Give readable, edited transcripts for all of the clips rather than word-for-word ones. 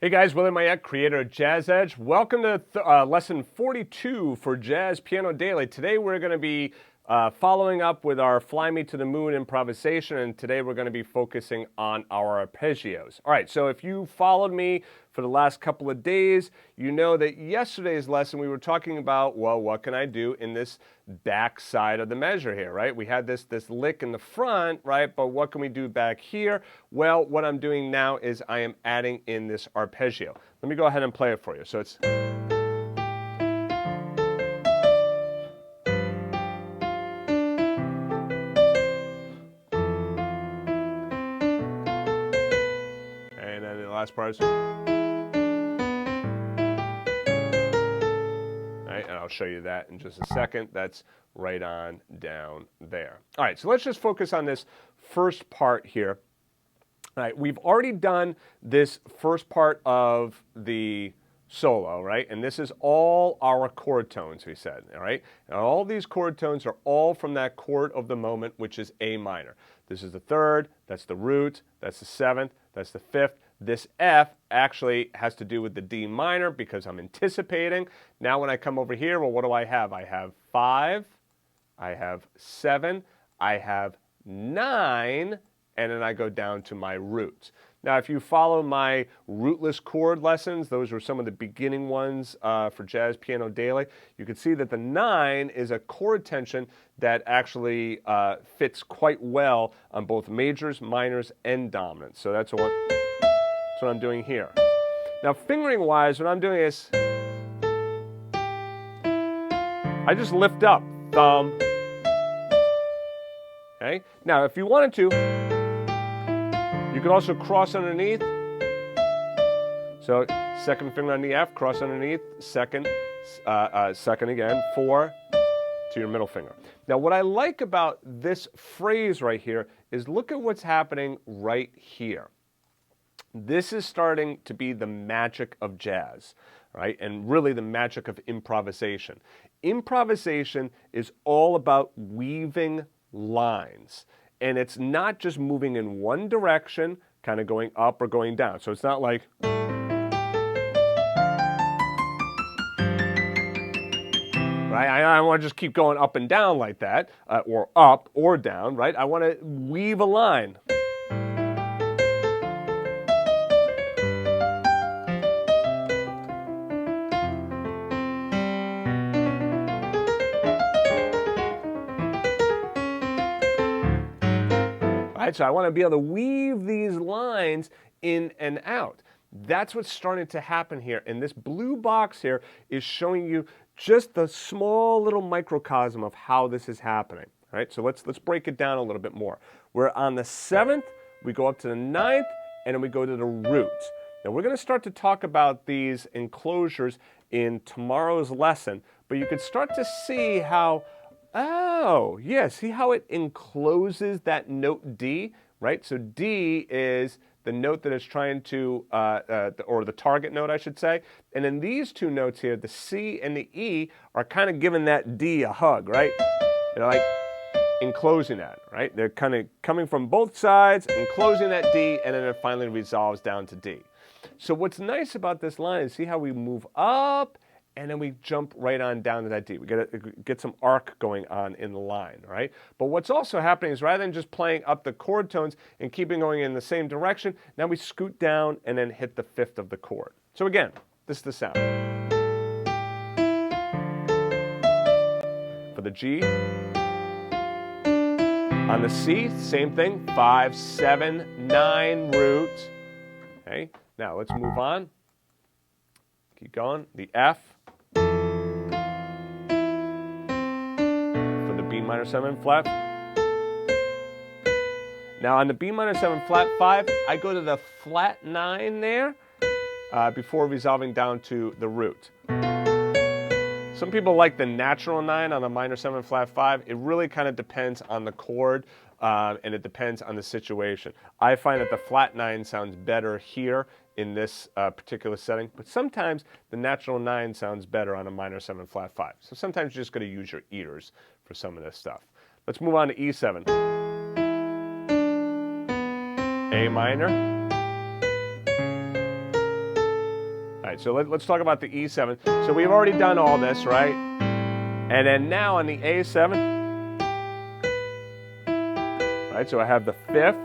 Hey guys, Willie Mayette, creator of Jazz Edge. Welcome to lesson 42 for Jazz Piano Daily. Today we're going to be following up with our Fly Me to the Moon improvisation, and today we're going to be focusing on our arpeggios. All right, so if you followed me for the last couple of days, you know that yesterday's lesson we were talking about, well, what can I do in this back side of the measure here, right? We had this lick in the front, right? But what can we do back here? Well, what I'm doing now is I am adding in this arpeggio. Let me go ahead and play it for you. So it's... and then the last part is... right, and I'll show you that in just a second. That's right on down there. All right, so let's just focus on this first part here. All right, we've already done this first part of the solo, right? And this is all our chord tones, we said, all right? And all these chord tones are all from that chord of the moment, which is A minor. This is the third, that's the root, that's the seventh, that's the fifth. This F actually has to do with the D minor because I'm anticipating. Now when I come over here, well, what do I have? I have 5, I have 7, I have 9, and then I go down to my roots. Now, if you follow my rootless chord lessons, those were some of the beginning ones for Jazz Piano Daily, you can see that the 9 is a chord tension that actually fits quite well on both majors, minors, and dominants. So that's what I'm doing here. Now, fingering-wise, what I'm doing is I just lift up, thumb. Okay? Now, if you wanted to, you could also cross underneath. So, second finger on the F, cross underneath, second again, 4 to your middle finger. Now, what I like about this phrase right here is look at what's happening right here. This is starting to be the magic of jazz, right? And really the magic of improvisation. Improvisation is all about weaving lines. And it's not just moving in one direction, kind of going up or going down. So it's not like... right? I don't want to just keep going up and down like that, or up or down, right? I want to weave a line. Right, so I want to be able to weave these lines in and out. That's what's starting to happen here. And this blue box here is showing you just the small little microcosm of how this is happening. All right, so let's break it down a little bit more. We're on the 7th, we go up to the 9th, and then we go to the root. Now we're going to start to talk about these enclosures in tomorrow's lesson, but you can start to see how... oh, yeah, see how it encloses that note D, right? So D is the note that is trying to, or the target note, I should say. And then these two notes here, the C and the E, are kind of giving that D a hug, right? They're like enclosing that, right? They're kind of coming from both sides, enclosing that D, and then it finally resolves down to D. So what's nice about this line is see how we move up, and then we jump right on down to that D. We get some arc going on in the line, right? But what's also happening is rather than just playing up the chord tones and keeping going in the same direction, now we scoot down and then hit the 5th of the chord. So again, this is the sound. For the G, on the C, same thing, 5, 7, 9, root. Okay, now let's move on. Keep going, the F. B minor 7 flat. Now on the B minor 7 flat 5, I go to the flat 9 there before resolving down to the root. Some people like the natural 9 on a minor 7 flat 5. It really kind of depends on the chord and it depends on the situation. I find that the flat 9 sounds better here in this particular setting, but sometimes the natural 9 sounds better on a minor 7 flat 5. So sometimes you're just going to use your ears for some of this stuff. Let's move on to E7. A minor, right, so let's talk about the E7. So we've already done all this, right? And then now on the A7, right, so I have the 5th.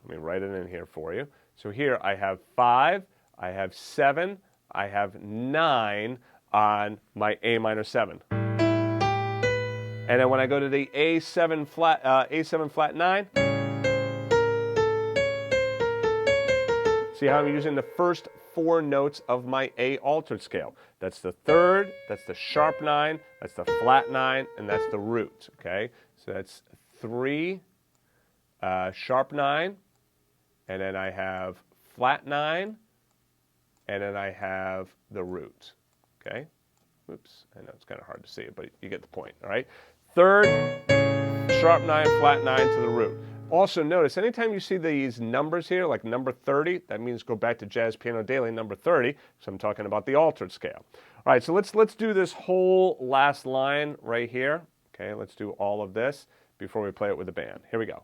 Let me write it in here for you. So here I have 5, I have 7, I have 9 on my A minor 7. And then when I go to the A7 flat 9, see how I'm using the first 4 notes of my A altered scale. That's the 3rd, that's the sharp 9, that's the flat 9, and that's the root, okay? So that's 3, sharp 9, and then I have flat 9, and then I have the root, okay? Oops, I know it's kind of hard to see it, but you get the point, all right? 3rd, sharp 9, flat 9 to the root. Also notice, anytime you see these numbers here, like number 30, that means go back to Jazz Piano Daily, number 30, so I'm talking about the altered scale. All right, so let's do this whole last line right here. Okay, let's do all of this before we play it with the band. Here we go.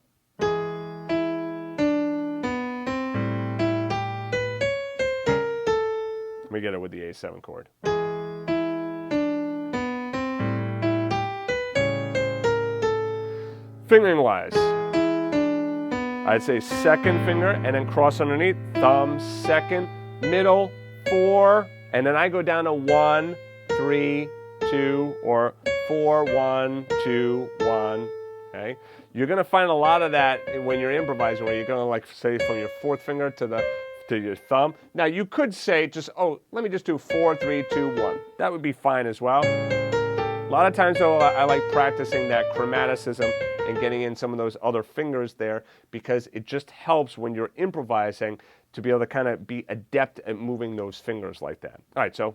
Let me get it with the A7 chord. Fingering-wise, I'd say 2nd finger and then cross underneath, thumb, 2nd, middle, 4, and then I go down to 1, 3, 2, or 4, 1, 2, 1, okay? You're gonna find a lot of that when you're improvising, where you're gonna like say from your 4th finger to your thumb. Now you could say just, oh, let me just do 4, 3, 2, 1. That would be fine as well. A lot of times though, I like practicing that chromaticism and getting in some of those other fingers there, because it just helps when you're improvising to be able to kind of be adept at moving those fingers like that. All right, so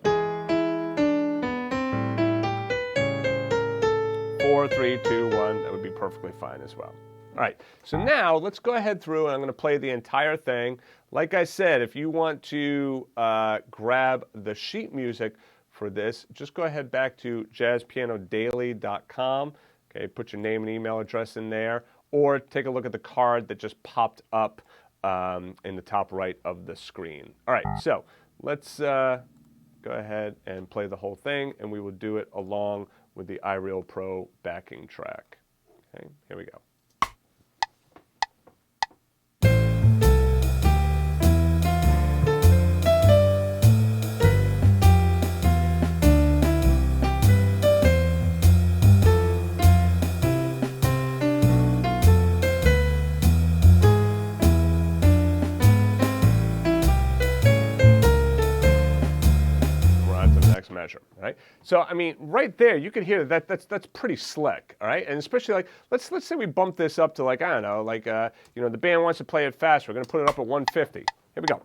4, 3, 2, 1, that would be perfectly fine as well. All right, so now let's go ahead through and I'm going to play the entire thing. Like I said, if you want to grab the sheet music for this, just go ahead back to jazzpianodaily.com. Okay, put your name and email address in there, or take a look at the card that just popped up in the top right of the screen. All right, so let's go ahead and play the whole thing, and we will do it along with the iReal Pro backing track. Okay, here we go. Measure, right? So I mean, right there, you can hear that's pretty slick, all right? And especially like let's say we bump this up to like, I don't know, like you know, the band wants to play it fast. We're going to put it up at 150. Here we go.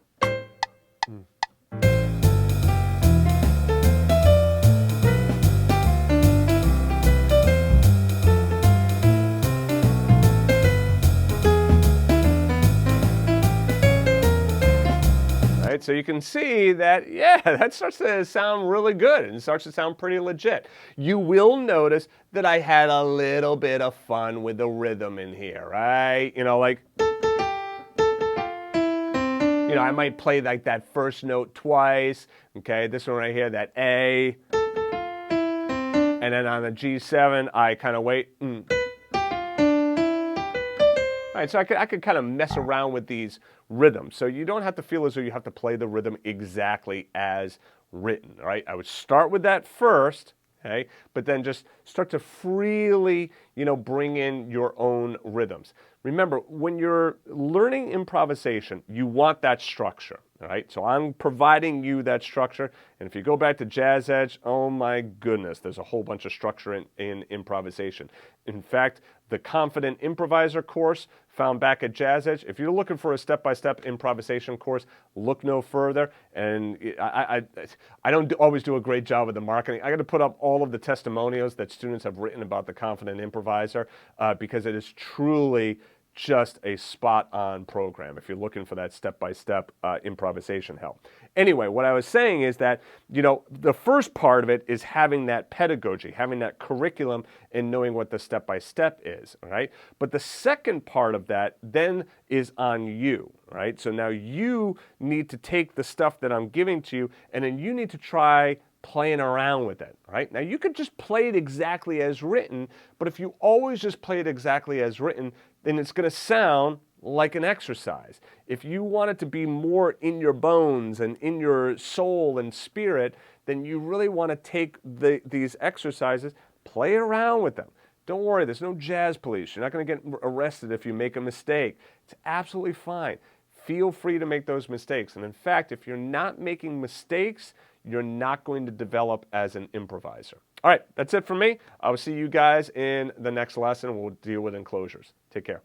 Right, so you can see that, yeah, that starts to sound really good and it starts to sound pretty legit. You will notice that I had a little bit of fun with the rhythm in here, right? You know, like, you know, I might play like that first note twice, okay? This one right here, that A. And then on the G7, I kind of wait. All right, so I could kind of mess around with these rhythms. So you don't have to feel as though you have to play the rhythm exactly as written, all right? I would start with that first, okay? But then just start to freely, you know, bring in your own rhythms. Remember, when you're learning improvisation, you want that structure, all right? So I'm providing you that structure. And if you go back to JAZZEDGE, oh my goodness, there's a whole bunch of structure in improvisation. In fact, the Confident Improviser course found back at JAZZEDGE. If you're looking for a step-by-step improvisation course, look no further. And I don't always do a great job with the marketing. I got to put up all of the testimonials that students have written about the Confident Improviser because it is truly just a spot-on program if you're looking for that step-by-step improvisation help. Anyway, what I was saying is that, you know, the first part of it is having that pedagogy, having that curriculum and knowing what the step-by-step is, all right? But the second part of that then is on you, right? So now you need to take the stuff that I'm giving to you and then you need to try playing around with it, right? Now you could just play it exactly as written, but if you always just play it exactly as written, then it's going to sound like an exercise. If you want it to be more in your bones and in your soul and spirit, then you really want to take these exercises, play around with them. Don't worry, there's no jazz police. You're not going to get arrested if you make a mistake. It's absolutely fine. Feel free to make those mistakes. And in fact, if you're not making mistakes, you're not going to develop as an improviser. All right, that's it for me. I will see you guys in the next lesson. We'll deal with enclosures. Take care.